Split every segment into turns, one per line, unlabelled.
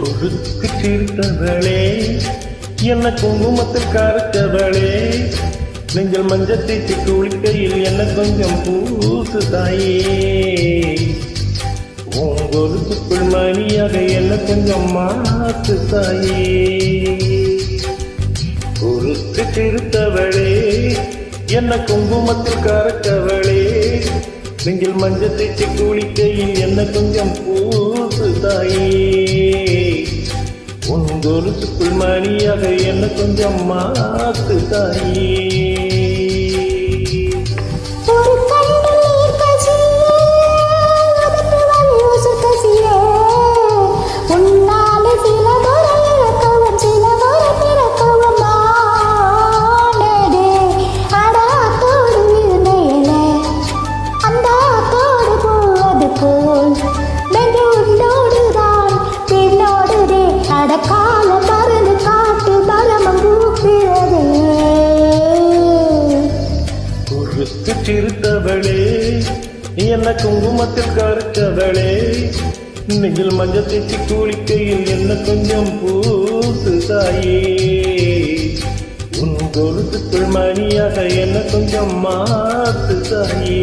குறுக்கு சிரித்தவளே, என்ன குங்குமத்தில் கரைத்தவளே, நெஞ்சல் மஞ்சள் தேய்ச்சி குளிக்கையில் என்ன கொஞ்சம் பூசு தாயே. உங்கொருக்குள் மணியாக என்ன கொஞ்சம் மாத்து தாயே. குறுக்கு சிரித்தவளே, என்ன குங்குமத்தில் கரைத்தவளே, நெஞ்சில் மஞ்சள் தேய்ச்சி குளிக்கையில் என்ன கொஞ்சம் பூசு தாயே. உங்கொருக்குள் மணியாக என்ன கொஞ்சம் மாத்து தாயே. சிரித்தவளே, என்ன குங்குமத்தில் கரைத்தவளே, நெஞ்சில் மஞ்சள் தேய்ச்சி குளிக்கையில் என்ன கொஞ்சம் பூசு தாயே. உன் கொலுசுக்குள் மணியாக என்ன கொஞ்சம் மாத்து தாயே.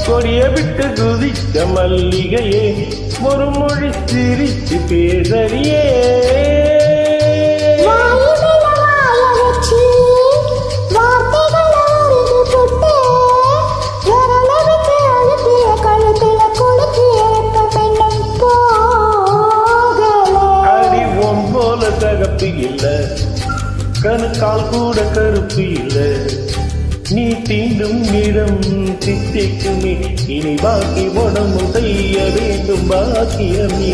கொடிய விட்டு குதித்த மல்லிகையே, ஒரு மொழி சிரித்து பேசறியே. அடி ஒம்போல தகப்பு இல்ல, கணுக்கால் கூட கருப்பு இல்ல, நீ தீண்டும் நிறம் தித்திக்குமே, இனி பாக்கி உடம்பு செய்ய வேண்டும் பாக்கியமே.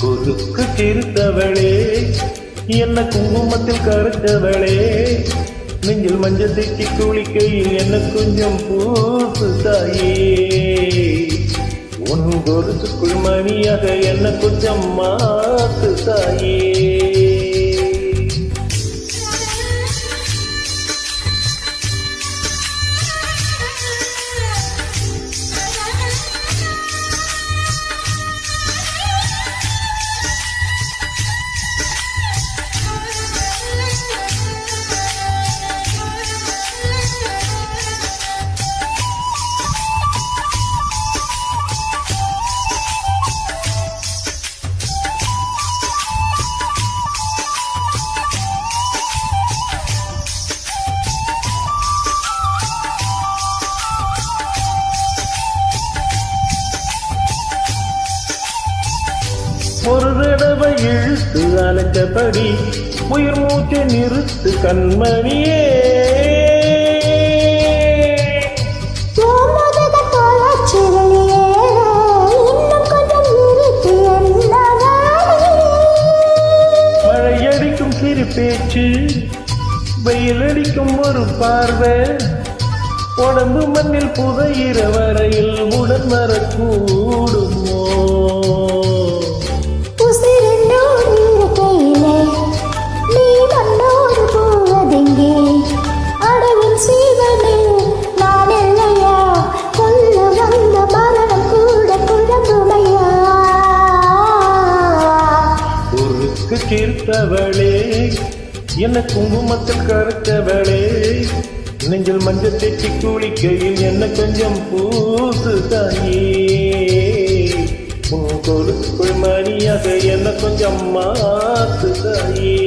குறுக்கு சிரித்தவளே, என்ன குங்குமத்தில் கரைத்தவளே, நெஞ்சில் மஞ்சள் தேய்ச்சி குளிக்கையில் என்ன கொஞ்சம் பூசு தாயே. உன் கொலுசுக்குள் மணியாக என்ன கொஞ்சம் மாத்து தாயே. ஒரு தடவை இழுத்து அழைத்தபடி உயிர் மூச்சை நிறுத்து கண்மணியே. மழையடிக்கும் சிறு பேச்சு, வெயிலடிக்கும் ஒரு பார்வை, உடம்பு மண்ணில் புதையிற வரையில் உடன் வரக்கூடுமோ. சிரித்தவளே, என்ன குங்குமத்தில் கரைத்தவளே, நெஞ்சில் மஞ்சள் தேய்ச்சி குளிக்கையில் என்ன கொஞ்சம் பூசு தாயே. உன் கொலுசுக்குள் மணியாக என்ன கொஞ்சம் மாத்து தாயே.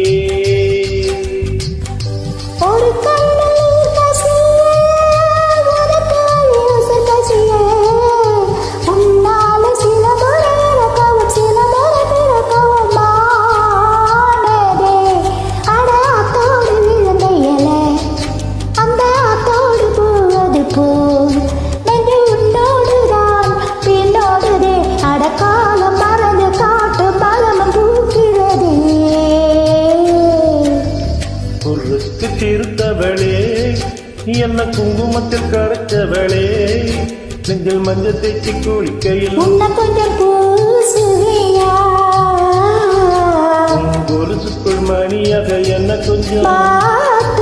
ஒரு கண்ணில் பசி, ஒரு காலில் பசி,
என்ன குங்குமத்தில் கரைச்சவளே நெஞ்சில் மஞ்சள் தேய்ச்சி குளிக்கையில்
உன்னை கொஞ்சம் பூசுவியா
கொலுசுக்குள் மணியாக என்ன கொஞ்சம்
பார்க்க